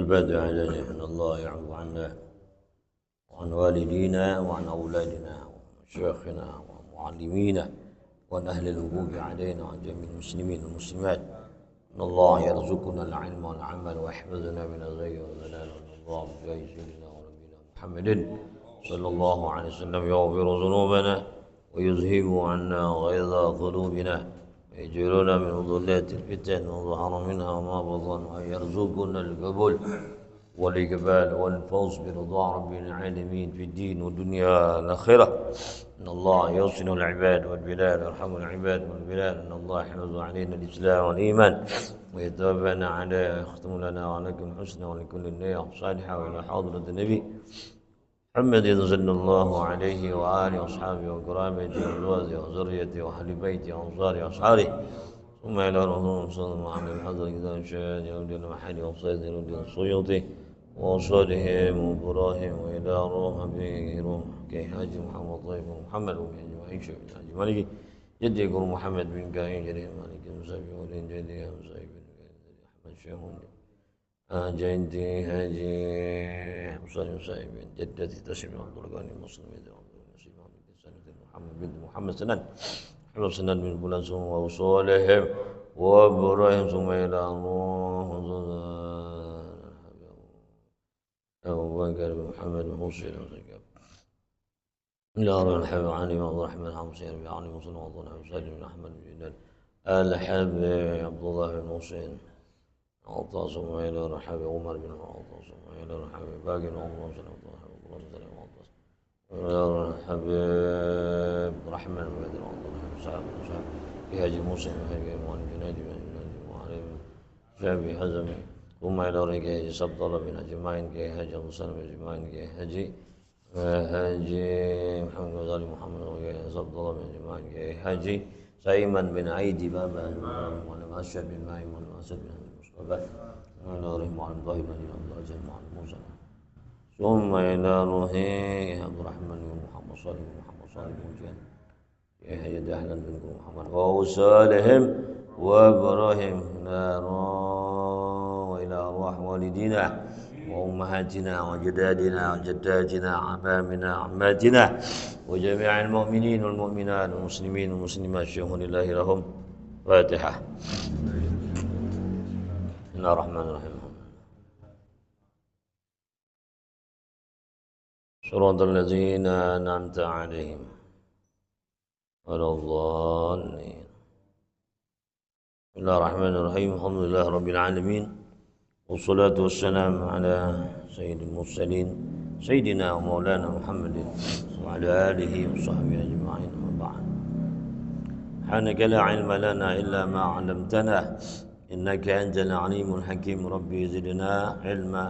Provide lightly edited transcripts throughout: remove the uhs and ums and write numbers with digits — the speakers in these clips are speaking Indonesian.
بعد أعلن أن الله يعفو عنا وعن والدينا وعن أولادنا ومشايخنا ومعلمينا وعن أهل الوقوف علينا وعن جميع المسلمين والمسلمات أن الله يرزقنا العلم والعمل ويحفظنا من الغي والضلال وأن الله بجاه سيدنا ونبينا محمد صلى الله عليه وسلم يغفر ذنوبنا ويذهب عنا غيظ قلوبنا ويجعلنا من ظلات الفتن وظهر منها وما بطن ويرزقنا القبول والإقبال والفوز برضا رب العالمين في الدين والدنيا الآخرة. إن الله يحسن العباد والبلاد ويرحم العباد والبلاد. إن الله يحفظ علينا الإسلام والإيمان ويتوفانا على يختم لنا ولكم حسنا ولكل النية صالحة وإلى حضرة النبي محمد صلى الله عليه وآله وأصحابه وكرامته وأزواجه وذريته وأهل بيته وأنصاره وأصحابه ثم إلى رسول صلى الله عليه وسلم حضر كتاب الشهادة يهودي المحل وصيد يهودي السيوطي وأصولهم وبراهم وإلى روح به روح كي حاج محمد طيب محمد وكي وعيشة بن حاج مالك جدي يقول محمد بن كاين جريم مالك المسافي ولين جدي مسافي أحمد شاهون جدي هاجي مصاري مسافي جدتي تسمي عبد الغني المسلمين محمد بن محمد سنان محمد سنان من بلانسهم وأصولهم وبراهم ثم إلى روح أبو بكر محمد حسين إلى روح الحبيب علي وعبد الرحمن حمصين بعلي مصنع وعبد الله سالم بن أحمد بن جلال الحبيب عبد الله بن حسين عطاس إلى الحبيب عمر بن عطاس إلى الحبيب باقي عمر بن عطاس إلى الحبيب الرحمن بن بدر عبد الله سعد بن سعد بهاجي موسى بهاجي موان جنادي بن وعلي شافي حزمي ثم إلى رجال سبط الله بن أجمعين كي هاجي مسلم أجمعين كي هاجي محمد غزالي محمد كي سبط الله بن أجمعين كي هاجي سايما بن عيدي بابا ولم أشهد بن مايم ولم أسد بن المصطفى وإلى رحمه عن ظاهر بن عبد الله مع موسى ثم إلى روحي عبد الرحمن بن محمد صالح بن محمد صالح بن جان كي هاجي أهلا بن محمد وأوصالهم وإبراهيم إلى أرواح والدينا وأمهاتنا وجدادنا وجداتنا عمامنا عماتنا وجميع المؤمنين والمؤمنات والمسلمين والمسلمات شهود الله لهم. فاتحة. بسم الله الرحمن الرحيم. صراط الذين أنعمت عليهم غير الضالين. بسم الله الرحمن الرحيم. الحمد لله رب العالمين والصلاة والسلام على سيد المرسلين سيدنا ومولانا محمد وعلى آله وصحبه أجمعين. وبعد. سبحانك لا علم لنا إلا ما علمتنا إنك أنت العليم الحكيم. ربي زدنا علما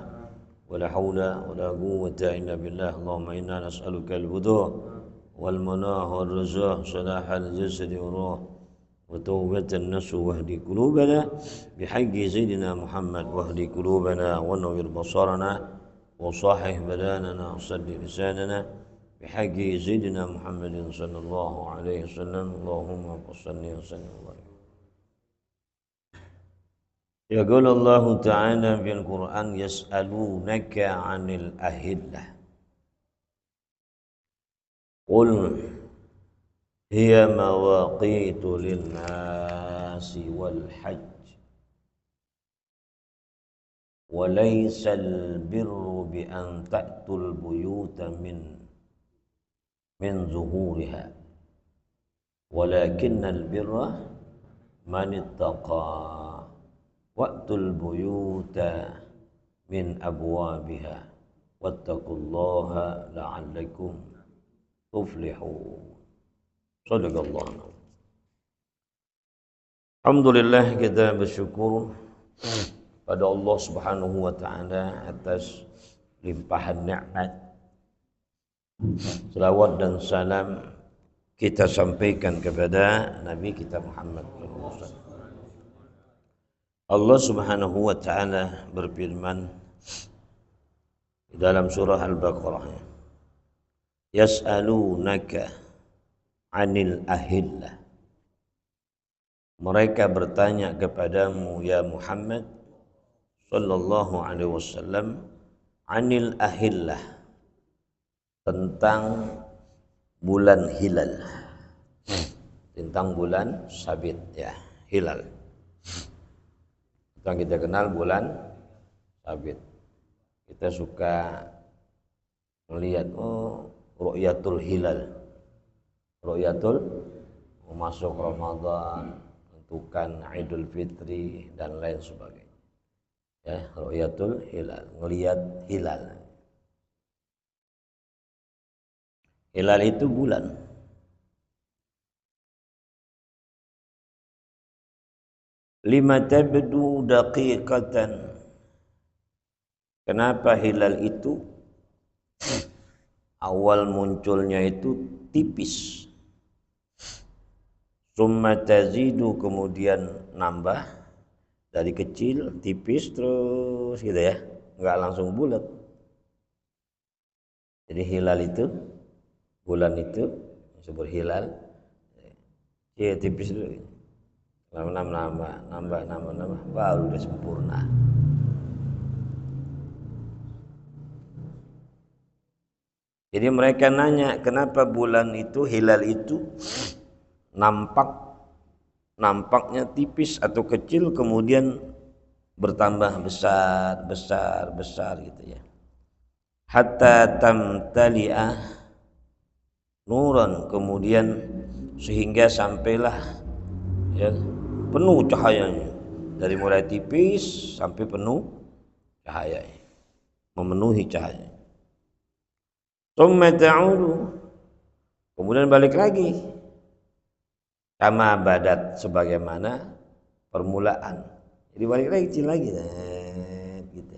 ولا حول ولا قوة إلا بالله. اللهم إنا نسألك الهدى والمنى والرزق صلاح الجسد والروح وتوبة النفس واهدي قلوبنا بحق سيدنا محمد واهدي قلوبنا ونور بصرنا وصحح بداننا وصد لساننا بحق سيدنا محمد صلى الله عليه وسلم. اللهم صل وسلم وبارك. يقول الله تعالى في القرآن يسألونك عن الأهلة قل هي مواقيت للناس والحج وليس البر بأن تأتوا البيوت من ظهورها ولكن البر من اتقى وأتوا البيوت من أبوابها واتقوا الله لعلكم تفلحون. Sadaqallah. Alhamdulillah, kita bersyukur pada Allah Subhanahu wa taala atas limpahan nikmat. Selawat dan salam kita sampaikan kepada Nabi kita Muhammad sallallahu alaihi wasallam. Allah Subhanahu wa taala berfirman di dalam surah Al-Baqarah, Yas'alunaka 'anil ahillah. Mereka bertanya kepadamu ya Muhammad sallallahu alaihi wasallam anil ahillah, tentang bulan hilal, tentang bulan sabit ya, hilal. Yang kita kenal bulan sabit. Kita suka melihat ru'yatul hilal. Ru'yatul masuk Ramadan, tentukan Idul Fitri dan lain sebagainya. Ya, ru'yatul hilal, melihat hilal. Hilal itu bulan. Lima tabdu daqiqatan. Kenapa hilal itu awal munculnya itu tipis, summa tazidu, kemudian nambah dari kecil tipis terus gitu ya, nggak langsung bulat. Jadi hilal itu, bulan itu disebut hilal ya, tipis dulu, nambah baru udah sempurna. Jadi mereka nanya, kenapa bulan itu, hilal itu nampaknya tipis atau kecil kemudian bertambah besar gitu ya. Hatta tamtali'ah nuran, kemudian sehingga sampailah ya penuh cahayanya, dari mulai tipis sampai penuh cahayanya, memenuhi cahaya. Tsumma ta'udu, kemudian balik lagi kama badat, sebagaimana permulaan. Jadi balik lagi kecil lagi gitu.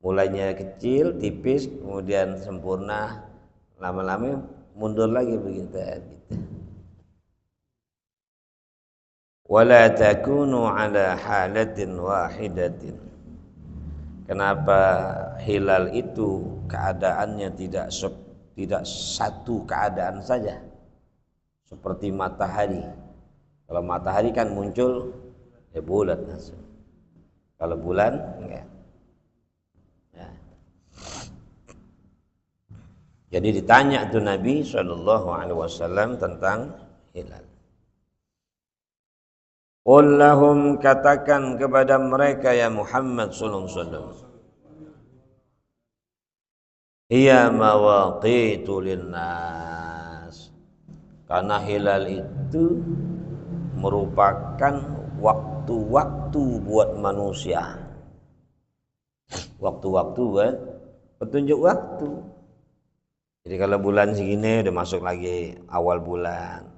Mulainya kecil, tipis, kemudian sempurna, lama-lama mundur lagi begitu gitu. Wala takunu ala halatin wahidatin. Kenapa hilal itu keadaannya tidak satu keadaan saja, seperti matahari. Kalau matahari kan muncul ya bulat langsung. Kalau bulan enggak. Ya. Jadi ditanya tuh Nabi SAW tentang hilal. Qul lahum, katakan kepada mereka ya Muhammad sallallahu alaihi wasallam, hiya mawaqitu linnas. Karena hilal itu merupakan waktu-waktu buat manusia. Waktu-waktu buat petunjuk waktu. Jadi kalau bulan segini udah masuk lagi awal bulan,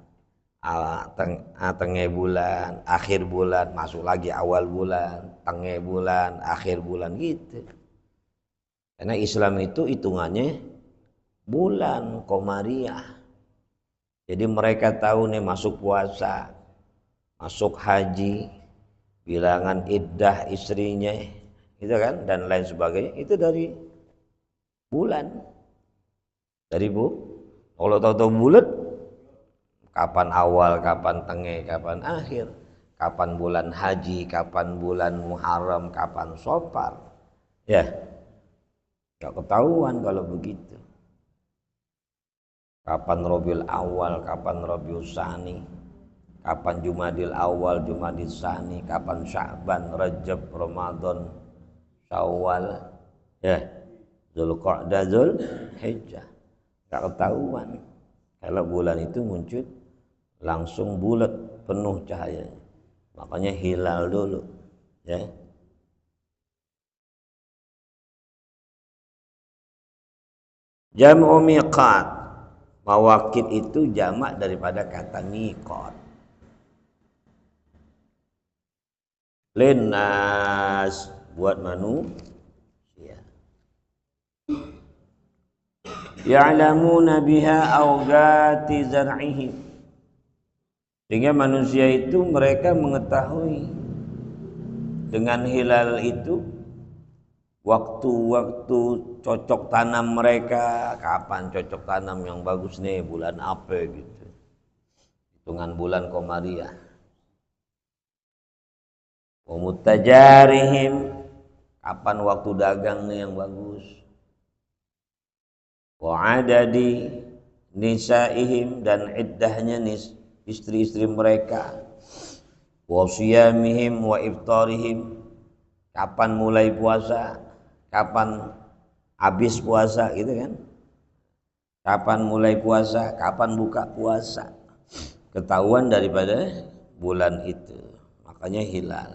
tengah bulan, akhir bulan, masuk lagi awal bulan, tengah bulan, akhir bulan gitu. Karena Islam itu hitungannya bulan Komariah. Jadi mereka tahu nih masuk puasa, masuk haji, bilangan iddah istrinya, gitu kan, dan lain sebagainya, itu dari bulan. Dari kalau tahu-tahu bulat, kapan awal, kapan tengah, kapan akhir, kapan bulan haji, kapan bulan Muharram, kapan Safar, ya nggak ketahuan kalau begitu. Kapan Rabiul Awal, kapan Rabiul Tsani, kapan Jumadil Awal, Jumadil Tsani, kapan Sya'ban, Rajab, Ramadan, Syawal, ya Dzulqa'dah, Dzulhijjah. Nggak ketahuan. Kalau bulan itu muncul langsung bulat, penuh cahayanya. Makanya hilal dulu, ya. Jam'u miqat, mawaqit itu jamak daripada kata miqat. Linnas, buat manusia. Ya'lamuna biha awqati zar'ihim, sehingga manusia itu mereka mengetahui dengan hilal itu waktu-waktu cocok tanam mereka, kapan cocok tanam yang bagus nih, bulan apa gitu, hitungan bulan Komariah. Wa mutajarihim, kapan waktu dagangnya yang bagus. Wa adadi nisaihim, dan iddahnya istri-istri mereka. Wa siyamihim wa iftarihim, kapan mulai puasa, kapan habis puasa gitu kan. Kapan mulai puasa, kapan buka puasa. Ketahuan daripada bulan itu. Makanya hilal.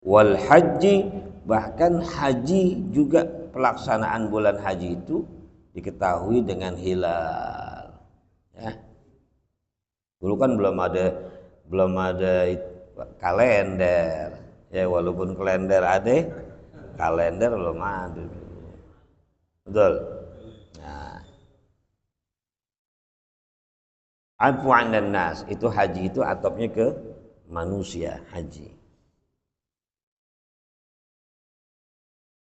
Wal haji, bahkan haji juga pelaksanaan bulan haji itu diketahui dengan hilal. Ya. Dulu kan belum ada kalender. Ya walaupun kalender ada, kalender belum ada. Betul. Nah, afu 'andan nas, itu haji itu atopnya ke manusia, haji.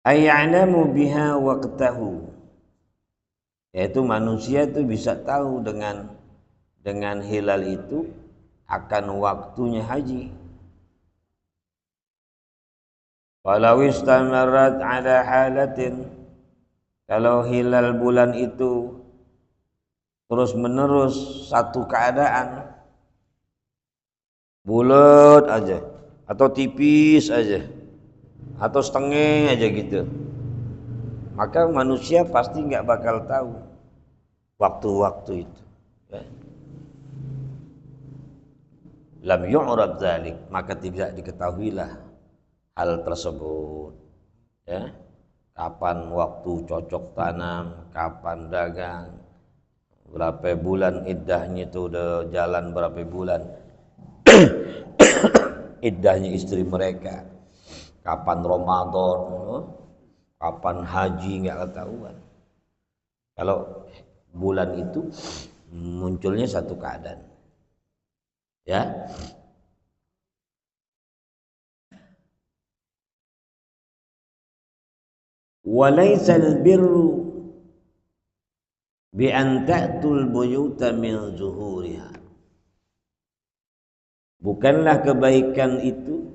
Ayya'lamu biha waqtahu, yaitu manusia itu bisa tahu dengan hilal itu akan waktunya haji. Walau istamarat ala halatin, kalau hilal bulan itu terus menerus satu keadaan, bulat aja atau tipis aja atau setengah aja gitu, maka manusia pasti nggak bakal tahu waktu-waktu itu. Ya. Lam yu'rab dzalik, maka tidak diketahuilah hal tersebut. Ya. Kapan waktu cocok tanam, kapan dagang, berapa bulan iddahnya itu udah jalan berapa bulan iddahnya istri mereka, kapan Ramadan, kapan haji, nggak ketahuan. Kalau bulan itu munculnya satu keadaan, ya. Walaisal birru bi an ta'tul buyuta min zuhuriha, bukanlah kebaikan itu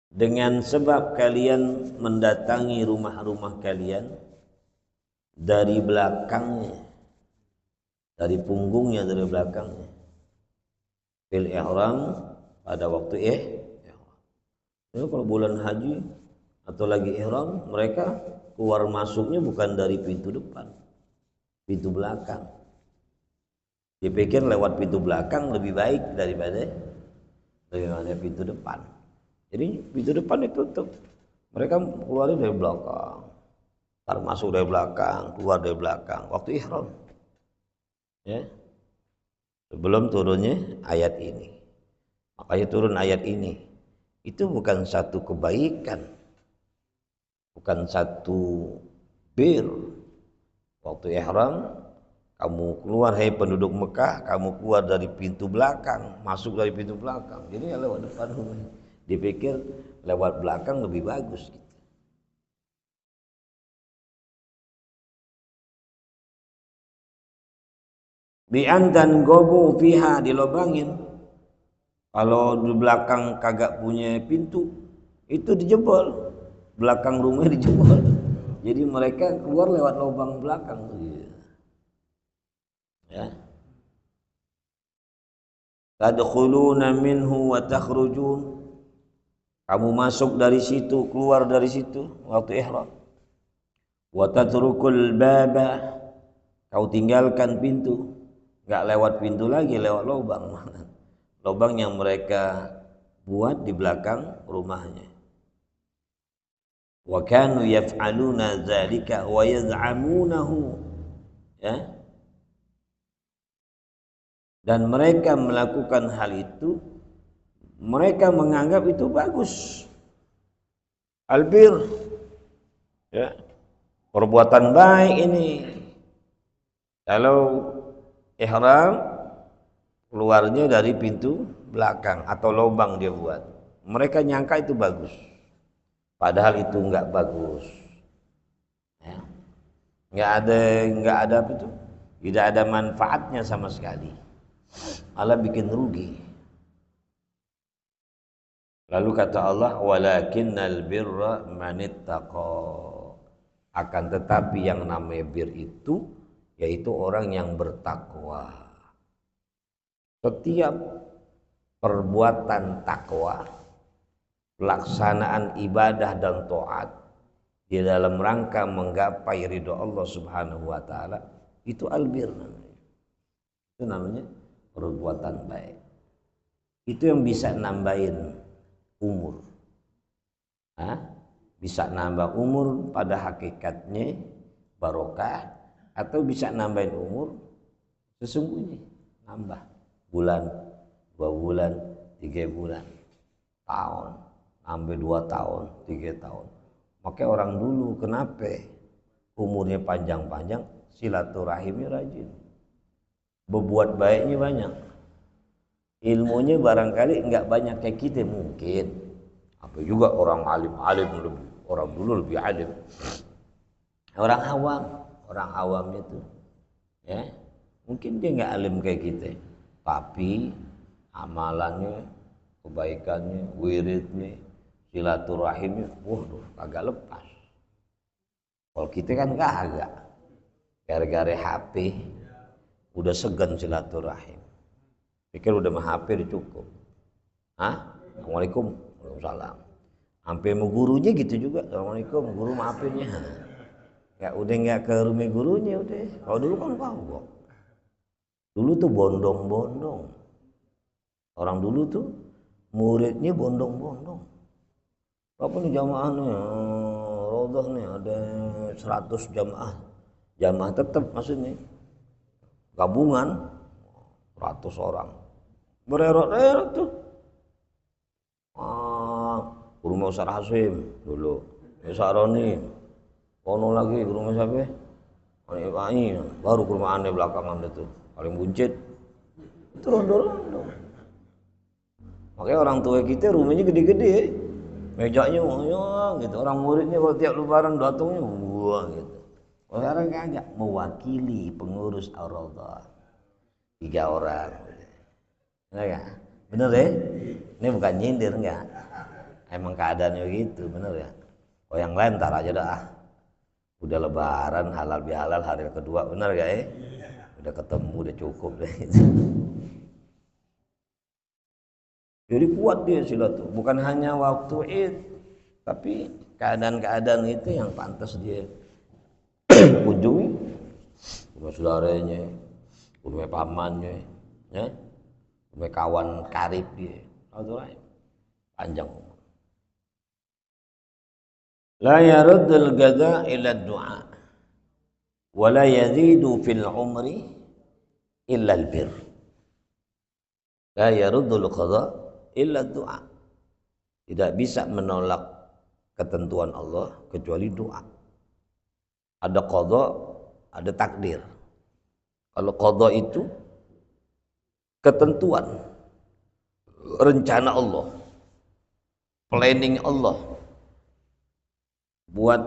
dengan sebab kalian mendatangi rumah-rumah kalian dari belakangnya, dari punggungnya, dari belakangnya. Fil ihram, pada waktu ihram. Jadi kalau bulan haji atau lagi ihram, mereka keluar masuknya bukan dari pintu depan, pintu belakang. Dipikir lewat pintu belakang lebih baik daripada pintu depan. Jadi pintu depan ditutup, mereka keluar dari belakang, ntar masuk dari belakang, keluar dari belakang waktu ihram. Ya, sebelum turunnya ayat ini, makanya turun ayat ini. Itu bukan satu kebaikan, bukan satu bir. Waktu ihram kamu keluar, hai penduduk Mekah, kamu keluar dari pintu belakang, masuk dari pintu belakang. Jadi ya lewat depan rumahnya. Dipikir lewat belakang lebih bagus gitu. Bi'an dan gobu fiha, dilobangin. Kalau di belakang kagak punya pintu, itu dijebol. Belakang rumahnya dijebol. Jadi mereka keluar lewat lubang belakang. Ya. Tadkhuluna minhu wa takhrujun, kamu masuk dari situ, keluar dari situ waktu ihram. Wa tatrukul baba, kau tinggalkan pintu, enggak lewat pintu lagi, lewat lubang. Lubang yang mereka buat di belakang rumahnya. Wa kanu yaf'aluna dzalika wa yaz'amunahu, ya. Dan mereka melakukan hal itu, mereka menganggap itu bagus. Albir, ya, perbuatan baik ini. Kalau ihram keluarnya dari pintu belakang atau lubang dia buat, mereka nyangka itu bagus, padahal itu enggak bagus. Ya. Enggak ada apa itu, tidak ada manfaatnya sama sekali, malah bikin rugi. Lalu kata Allah, walakinnal birra manittaqa. Akan tetapi yang namanya bir itu yaitu orang yang bertakwa. Setiap perbuatan takwa, pelaksanaan ibadah dan taat di dalam rangka menggapai ridho Allah Subhanahu wa taala, itu albir namanya. Itu namanya perbuatan baik. Itu yang bisa nambahin umur. Bisa nambah umur pada hakikatnya barokah, atau bisa nambahin umur sesungguhnya, nambah bulan, 2 bulan, 3 bulan, tahun, sampai 2 tahun, 3 tahun. Makanya orang dulu kenapa umurnya panjang-panjang? Silaturahimnya rajin, berbuat baiknya banyak, ilmunya barangkali enggak banyak kayak kita mungkin. Apa juga orang alim lebih, orang dulu lebih alim. Orang awam itu, ya mungkin dia enggak alim kayak kita, tapi amalannya, kebaikannya, wiridnya, silaturahimnya, waduh kagak lepas. Kalau kita kan kagak, gara-gara HP udah segan silaturahim, pikir udah mah HP udah cukup. Assalamualaikum, waalaikumsalam. Sampai mau gurunya gitu juga, assalamualaikum, guru maafinnya. Ya udah nggak ke rumah gurunya udah. Kalau dulu kan kagak. Dulu tuh bondong-bondong. Orang dulu tuh muridnya bondong-bondong. Apa nih jamaahnya? Rodoh nih ada 100 jamaah. Jamaah tetap maksudnya. Gabungan 100 orang. Bererot-erot tuh. Rumah Ustaz Hasim dulu. Ustaz Roni. Kono lagi ke rumah siapa? Ani, baru ke rumah aneh belakangan itu. Paling buncit. Itu rondo-rondo. Makanya orang tua kita rumahnya gede-gede, mejanya gitu. Orang muridnya kalau tiap lebaran datangnya wah gitu. Kalau sekarang kagak, mewakili pengurus Ar-Raudhah 3 orang. Enggak? Bener ya? Ini bukan nyindir enggak? Emang keadaannya gitu, bener ya? Oh yang lain ntar aja dah. Udah lebaran halal bihalal hari kedua, bener gak ya? Udah ketemu, udah cukup deh. Jadi kuat dia silaturahim, bukan hanya waktu Id, tapi keadaan-keadaan itu yang pantas dia kunjungi, rumah saudaranya, rumah pamannya, ya, rumah kawan karib dia, silaturahim panjang. La yaruddul gada illa du'a, wa la yazidu fil umri illa albir. La yaruddul qada illa doa. Tidak bisa menolak ketentuan Allah kecuali doa. Ada qada, ada takdir. Kalau qada itu ketentuan, rencana Allah, planning Allah buat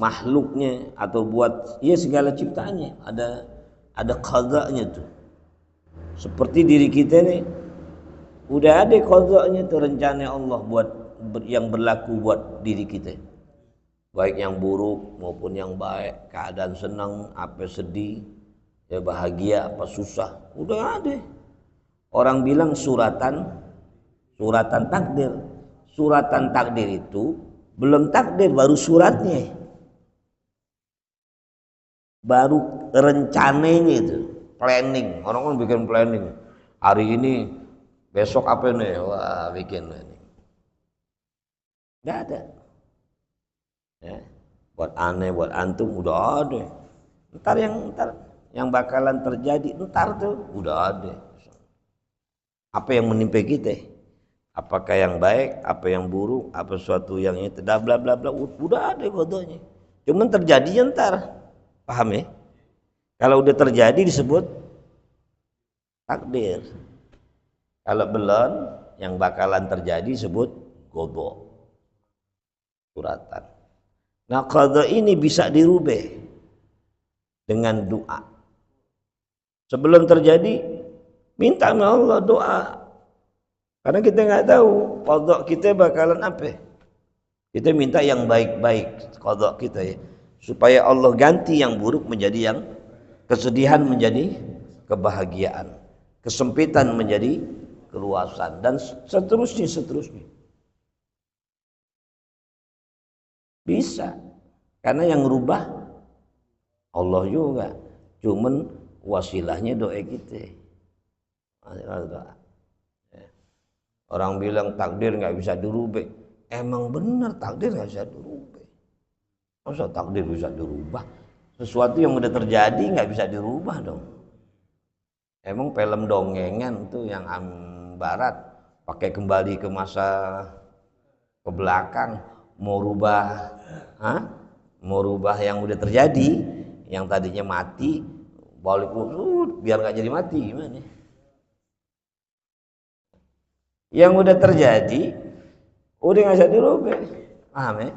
makhluknya atau buat segala ciptaannya, ada qadanya tuh. Seperti diri kita nih, udah ada qadanya tuh, rencana Allah buat yang berlaku buat diri kita, baik yang buruk maupun yang baik, keadaan senang apa sedih, ya bahagia apa susah, udah ada. Orang bilang suratan takdir. Suratan takdir itu belum takdir, baru suratnya, baru rencananya itu, planning. Orang kan bikin planning, hari ini besok apa nih, wah bikin ini. Nggak ada ya. Buat aneh, buat antum udah ada. Ntar yang bakalan terjadi ntar tuh udah ada. Apa yang menimpa kita, apakah yang baik, apa yang buruk, apa sesuatu yang itu, bla bla bla, udah ada kodenya. Cuman terjadinya ntar, paham ya? Kalau udah terjadi disebut takdir. Kalau belum, yang bakalan terjadi disebut qada, suratan. Nah qada ini bisa dirubah dengan doa. Sebelum terjadi, minta sama Allah doa. Karena kita nggak tahu qada kita bakalan apa. Kita minta yang baik-baik qada kita ya, supaya Allah ganti yang buruk menjadi yang kesedihan menjadi kebahagiaan, kesempitan menjadi keluasan, dan seterusnya. Bisa, karena yang rubah Allah juga, cuman wasilahnya doa kita. Orang bilang takdir nggak bisa dirubah, emang benar takdir nggak bisa dirubah. Masa takdir bisa dirubah? Sesuatu yang udah terjadi nggak bisa dirubah dong. Emang film dongengan tuh yang barat pakai kembali ke masa ke belakang, mau rubah yang udah terjadi, yang tadinya mati balik biar nggak jadi mati, gimana? Yang udah terjadi udah nggak bisa dirubah, paham ya?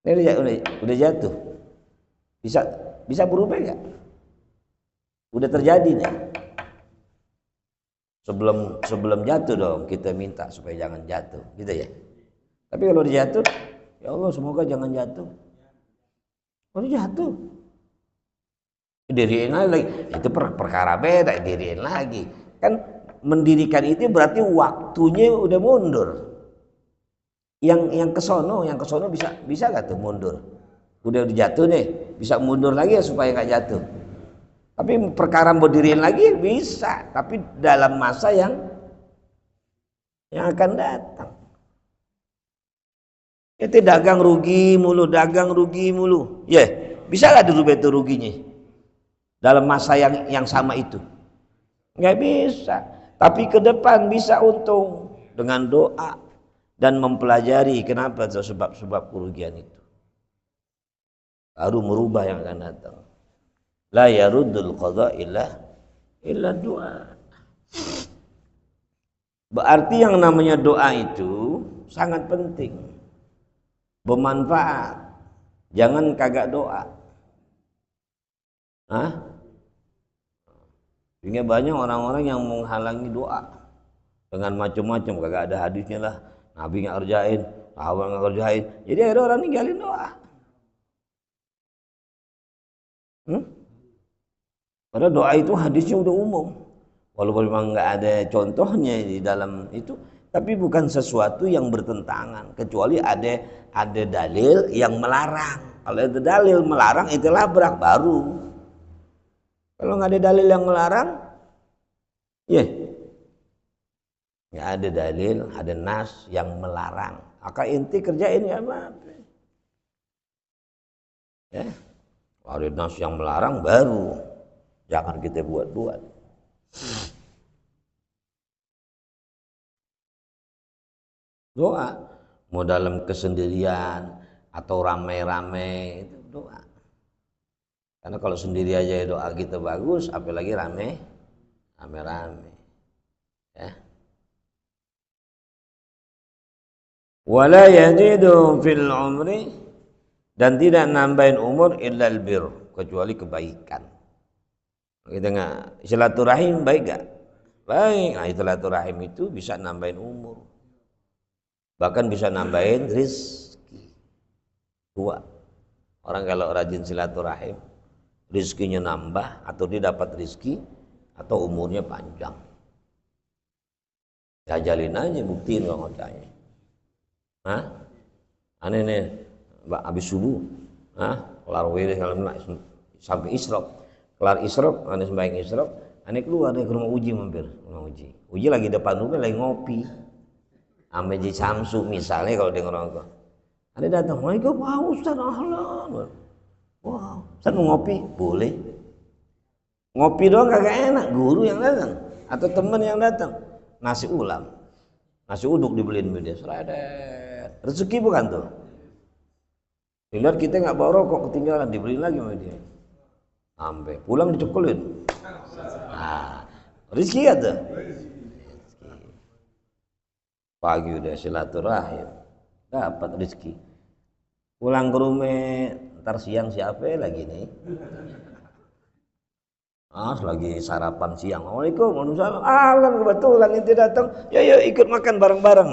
Ini udah jatuh, bisa berubah nggak? Udah terjadi nih. Sebelum jatuh dong kita minta supaya jangan jatuh, gitu ya. Tapi kalau udah jatuh, ya Allah semoga jangan jatuh. Kalau jatuh, diriin lagi. Itu perkara beda, diriin lagi. Kan mendirikan itu berarti waktunya udah mundur. Yang kesono bisa gak tuh mundur? Udah jatuh nih, bisa mundur lagi ya supaya nggak jatuh. Tapi perkara mau diriin lagi bisa, tapi dalam masa yang akan datang. Itu dagang rugi mulu. Ya, bisa nggak dirubah itu ruginya dalam masa yang sama itu? Nggak bisa. Tapi ke depan bisa untung dengan doa dan mempelajari kenapa sebab-sebab kerugian itu. Baru merubah yang akan datang. La yaruddul qada illa doa. Berarti yang namanya doa itu sangat penting, bermanfaat. Jangan kagak doa. Sehingga banyak orang-orang yang menghalangi doa dengan macam-macam, kagak ada hadisnya lah, Nabi nggak kerjain, sahabat nggak kerjain, jadi ada orang ninggalin doa. Padahal doa itu hadisnya udah umum, walaupun memang nggak ada contohnya di dalam itu, tapi bukan sesuatu yang bertentangan, kecuali ada dalil yang melarang. Kalau ada dalil melarang itu labrak baru. Kalau nggak ada dalil yang melarang, ya nggak ada dalil, ada nas yang melarang. Maka inti kerjain ya apa? Ya, kalau ada nas yang melarang baru. Jangan kita buat-buat. Doa, mau dalam kesendirian atau ramai-ramai itu doa. Karena kalau sendiri aja doa kita bagus, apalagi rame-rame. Ya. Wala yazidu fil umri, dan tidak nambahin umur illal bir, kecuali kebaikan. Kita nggak silaturahim baik gak? Baik. Nah silaturahim itu bisa nambahin umur, bahkan bisa nambahin rizki. Dua, orang kalau rajin silaturahim, rizkinya nambah, atau dia dapat rizki, atau umurnya panjang. Jajalin aja, buktiin kalau ngocahnya. Aneh nih, habis subuh, kelar wirid sampai isyraq. Kelar isyraq, aneh sembahyang isyraq, aneh keluar dari rumah Uji mampir. Uji lagi depan rumah lagi ngopi. Ame Ji Samsu misalnya kalau dia ngerokok. Aneh datang, "Waalaikumsalam Pak Ustaz, ahlan." Wah, Ustaz mau ngopi? Boleh. Ngopi doang kagak enak, guru yang datang atau teman yang datang. Nasi ulam, nasi uduk dibeliin sama dia. Seledet. Rezeki bukan tuh. Dilihat kita nggak bawa rokok ketinggalan, dibeliin lagi sama dia. Sampai pulang dicekulin. Rezeki ada. Pagi udah silaturahim, dapat rezeki. Pulang ke rumah, ntar siang siapa lagi nih? lagi sarapan siang. Assalamualaikum, waalaikumsalam. Alan kebetulan itu datang. Ya yuk ikut makan bareng-bareng.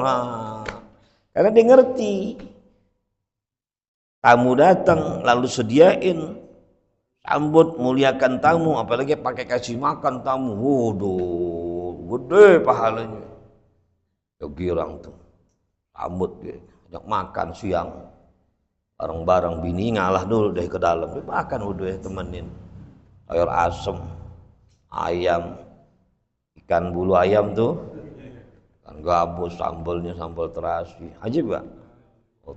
Karena dia ngerti. Tamu datang lalu sediain, sambut, muliakan tamu, apalagi pakai kasih makan tamu. Waduh, gede pahalanya. Ya girang tuh. Sambut dia, ajak makan siang. Bareng-bareng, bini ngalah dulu deh ke dalam. Dia makan udah temenin. Sayur asem, ayam, ikan bulu ayam tuh, ikan gabus, sambalnya sambal terasi, ajib gak?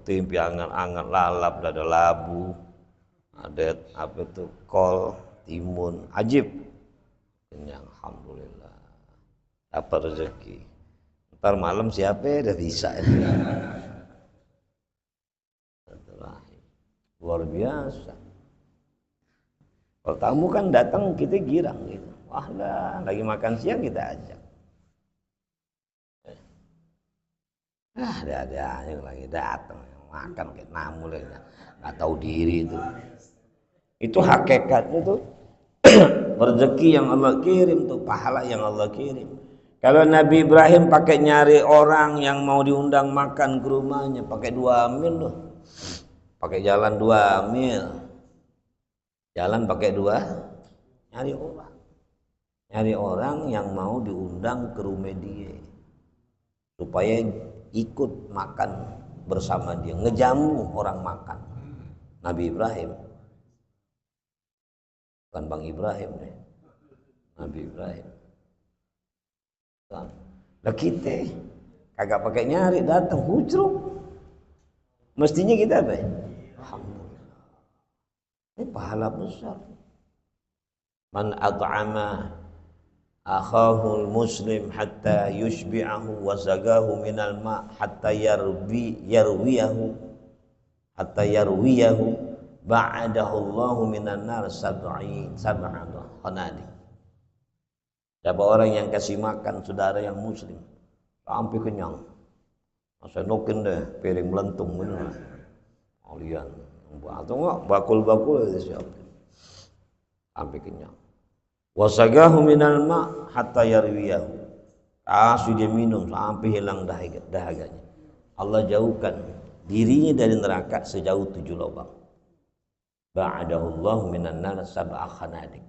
Timpi angan-angan, lalap, dada labu, ada apa itu kol, timun, ajib. Kenyang, alhamdulillah, dapat rezeki. Ntar malam siapa ya udah bisa. Luar biasa. Kalau tamu kan datang kita girang gitu. Wah lah, lagi makan siang kita ajak. Ada yang lagi datang makan kayak namu lah, nggak tahu diri itu. Itu hakikatnya tuh rezeki yang Allah kirim tuh, pahala yang Allah kirim. Kalau Nabi Ibrahim pakai nyari orang yang mau diundang makan ke rumahnya, pakai 2 mil loh, pakai jalan 2 mil. Jalan pakai 2, nyari orang yang mau diundang ke rumah dia supaya ikut makan bersama dia, ngejamu orang makan. Nabi Ibrahim, bukan Bang Ibrahim deh, Nabi Ibrahim. Nah kita kagak pakai nyari, datang hujruk, mestinya kita apa? Ini pahala besar. Man at'ama akhahul muslim hatta yushbi'ahu wa zagahu minal ma' hatta yarwiyahu ba'adahu Allahu minan nar sab'an khanadi. Siapa orang yang kasih makan saudara yang muslim sampai kenyang, saya nokin deh piring melentung bener kalian, atau enggak bakul-bakul siap sampai kenyang. Wasagahu minal ma' hatta yarwiyahu, kasih dia minum sampai hilang dahaganya. Allah jauhkan dirinya dari neraka sejauh 7 lubang. Ba'adahu Allah minan nar sab'a khanadik,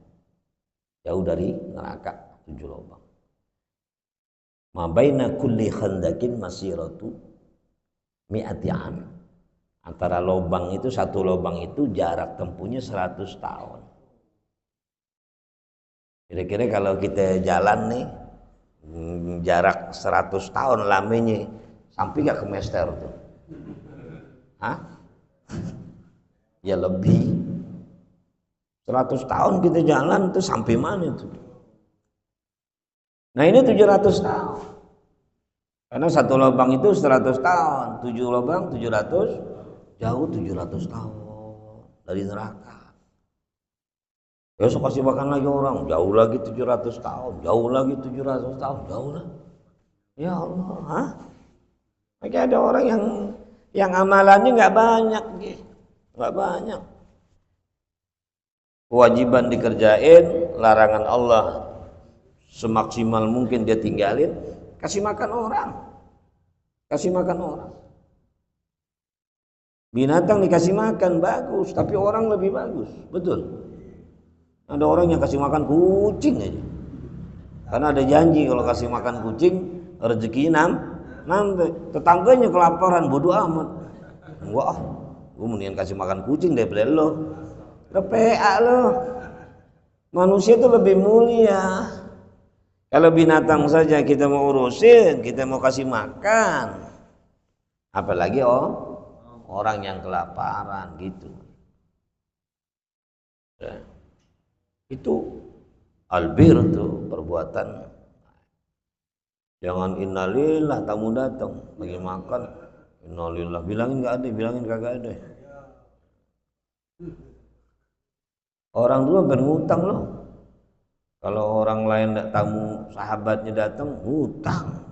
jauh dari neraka 7 lubang. Ma baina kulli khandakin masiratu mi'ati am. Antara lubang itu, satu lubang itu jarak tempuhnya 100 tahun. Kira-kira kalau kita jalan nih jarak 100 tahun lamanya, sampai gak ke Mester tuh? Hah? Ya lebih. 100 tahun kita jalan tuh sampai mana tuh? Nah ini 700 tahun. Karena satu lubang itu 100 tahun, 7 lubang 700, jauh 700 tahun dari neraka. Besok kasih makan lagi orang, jauh lagi 700 tahun, jauh lagi 700 tahun, jauh lah. Ya Allah, hah? Maka ada orang yang amalannya nggak banyak, nggak banyak. Kewajiban dikerjain, larangan Allah semaksimal mungkin dia tinggalin, kasih makan orang, kasih makan orang. Binatang dikasih makan bagus, tapi orang lebih bagus, betul. Ada orang yang kasih makan kucing aja, karena ada janji kalau kasih makan kucing rezekinya nambah. Tetangganya kelaparan, bodoh amat. Enggak, gue mendingan kasih makan kucing daripada lo. PA lo. Manusia itu lebih mulia. Kalau binatang saja kita mau urusin, kita mau kasih makan, apalagi orang yang kelaparan gitu. Ya. Itu albir tuh perbuatan. Jangan innalillah tamu datang lagi makan, innalillah bilangin nggak ada, bilangin kagak ada. Orang dulu berhutang loh. Kalau orang lain tamu sahabatnya datang, hutang.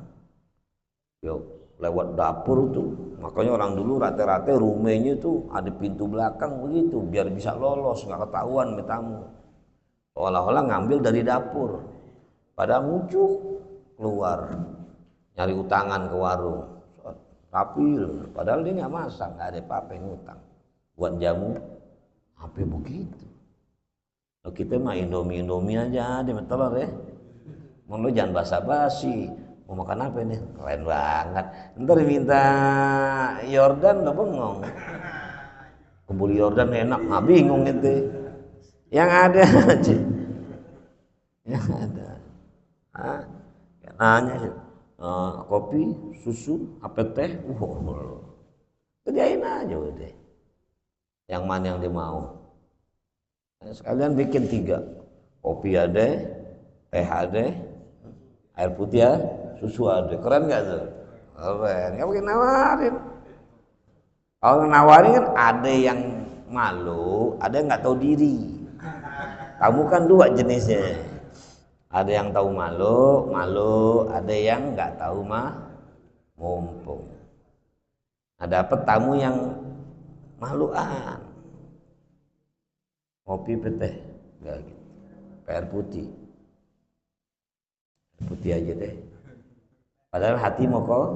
Yo lewat dapur tuh, makanya orang dulu rata-rata rumahnya tuh ada pintu belakang begitu, biar bisa lolos nggak ketahuan tamu. Seolah-olah ngambil dari dapur. Padahal ngucuk keluar nyari utangan ke warung. Tapi padahal dia nggak masak, nggak ada apa-apa yang ngutang. Buat jamu, apa begitu? Kalau kita mah Indomie aja, ada telur ya. Mau lo jangan basa-basi. Mau makan apa ini? Keren banget. Ntar minta Yordan lo bengong. Kebuli Yordan enak, nggak bingung gitu. Yang ada aja. Yang ada. Nanya kopi, susu, apa teh? Kerjain aja udah. Yang mana yang dia mau. Sekalian bikin 3. Kopi ada, teh ada, air putih ya, susu ada. Keren nggak tuh? Keren. Nggak mungkin nawarin. Kalau nawarin kan ada yang malu, ada yang nggak tahu diri. Kamu kan 2 jenisnya. Ada yang tahu malu, ada yang nggak tahu mumpung. Nah, dapat tamu yang maluan. Kopi teh, nggak gitu. Air putih. Putih aja deh. Padahal hati mau kok.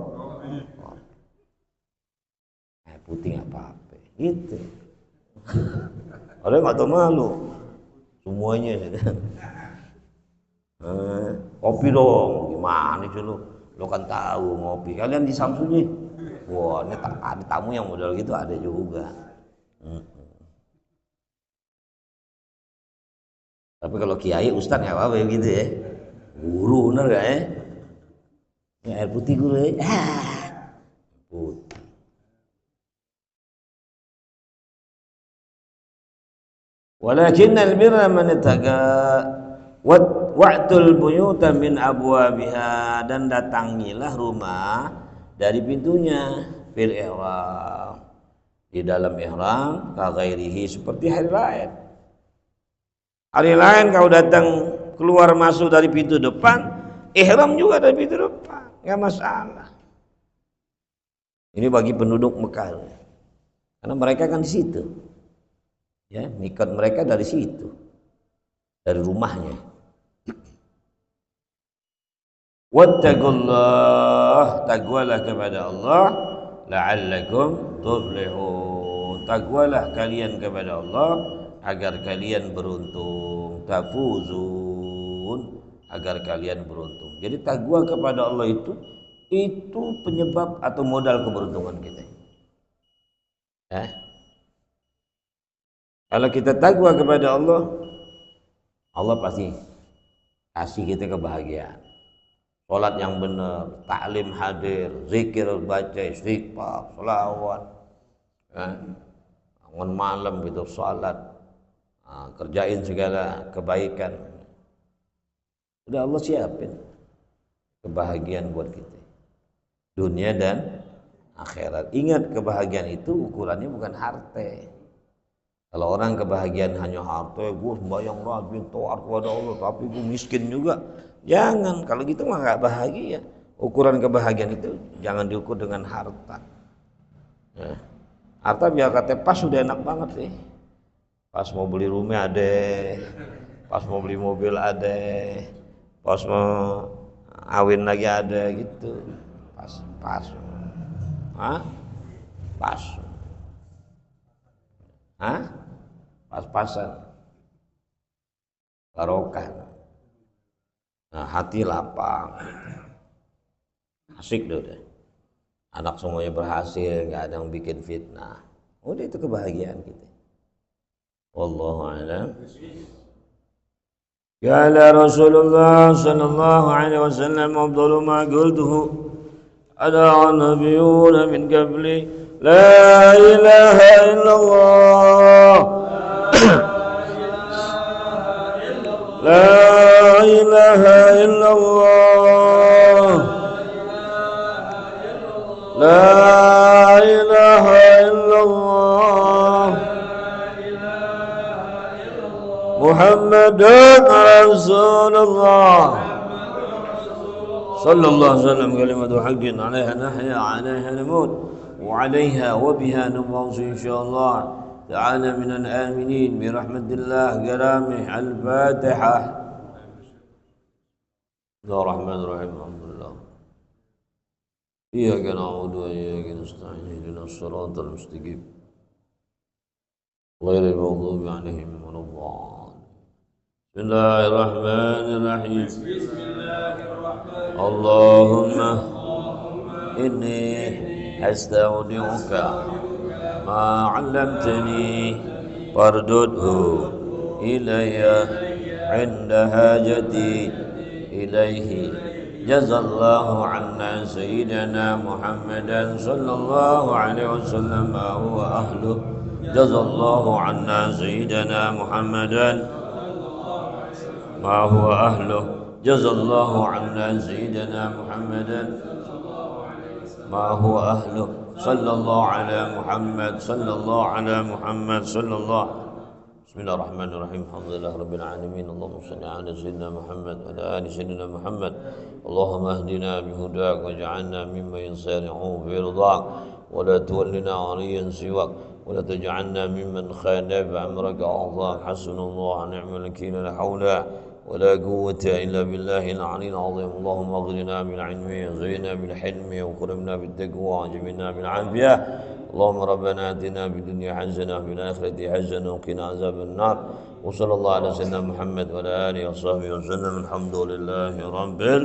Air putih nggak apa-apa. Gitu. Orang nggak tahu malu. Semuanya gitu. Kopi dong, gimana sih lu? Lu kan tahu ngopi. Kalian di Samsung nih. Wah, ini ada tamu yang model gitu ada juga. Tapi kalau kiai ustaz nggak apa-apa gitu ya. Guru bener gak ya? Ya air putih guru ya. Putih. Walakinnal birra man ittaqa wa'tul buyuta min abwabiha, dan datangilah rumah dari pintunya fil ihram, di dalam ihram, ka ghairihi, seperti hari lain. Hari lain kau datang keluar masuk dari pintu depan, ihram juga dari pintu depan, nggak masalah. Ini bagi penduduk Mekah, karena mereka kan di situ, ya, mikat mereka dari situ, dari rumahnya. Wattaqullah, taqwalah kepada Allah, la'allakum tuflihun, taqwalah kalian kepada Allah agar kalian beruntung, tafuzun, agar kalian beruntung. Jadi takwa kepada Allah itu penyebab atau modal keberuntungan kita. Kalau kita takwa kepada Allah, Allah pasti kasih kita kebahagiaan. Salat yang benar, taklim hadir, zikir baca, istighfar, selawat, bangun malam gitu salat, kerjain segala kebaikan. Udah Allah siapin kebahagiaan buat kita, dunia dan akhirat. Ingat, kebahagiaan itu ukurannya bukan harta. Kalau orang kebahagiaan hanya harta, gue sembahyang rajin, taat kepada Allah, tapi gue miskin juga. Jangan, kalau gitu mah nggak bahagia. Ukuran kebahagiaan itu jangan diukur dengan harta. Ya. Harta biar kata pas sudah enak banget sih. Pas mau beli rumah ada, pas mau beli mobil ada, pas mau awin lagi ada gitu. Pas. Pas. Pas-pasan. Barokah. Nah, hati lapang, asik deh. Anak semuanya berhasil, nggak ada yang bikin fitnah. Udah, itu kebahagiaan kita. Wallahu a'lam. Qala Rasulullah sallallahu alaihi wasallam, afdalu ma qultuhu ana nabiyyuna min qabli, la ilaha illallah. La ilaha illallah. La ilaha illallah. Muhammadan Rasulullah. Sallallahu alaihi wasallam, kalimatu haqqin 'alaiha nahya 'alaiha namut wa 'alaiha wa biha namut insyaallah. جعلنا من الآمنين برحمة الله كلامه. الفاتحة. بسم الله الرحمن الرحيم. الحمد لله. إياك نعبد وإياك نستعين. اهدنا الصراط المستقيم غير المغضوب عليهم ولا الضالين. بسم الله الرحمن الرحيم. اللهم إني أستودعك ما علمتني فاردده إلي عند حاجتي إليه. جزى الله عنا سيدنا محمدا صلى الله عليه وسلم ما هو أهله. جزى الله عنا سيدنا محمدا ما هو أهله. جزى الله عنا سيدنا محمدا ما هو أهله. صلى الله على محمد. صلى الله على محمد. صلى الله. بسم الله الرحمن الرحيم. الحمد لله رب العالمين. اللهم صل على سيدنا محمد وعلى آل سيدنا محمد. اللهم اهدنا بهداك واجعلنا ممن يسارعون في رضاك ولا تولنا عليا سواك ولا تجعلنا ممن خالف أمرك وعصاك. حسبنا الله ونعم الوكيل. لا حول ولا قوة إلا بالله العلي العظيم. اللهم اغننا بالعلم وزينا بالحلم وكرمنا بالتقوى وجملنا بالعافية. اللهم ربنا آتنا في الدنيا حسنة وفي الآخرة حسنة وقنا عذاب النار. وصلى الله على سيدنا محمد وعلى آله وصحبه وسلم. الحمد لله رب العالمين.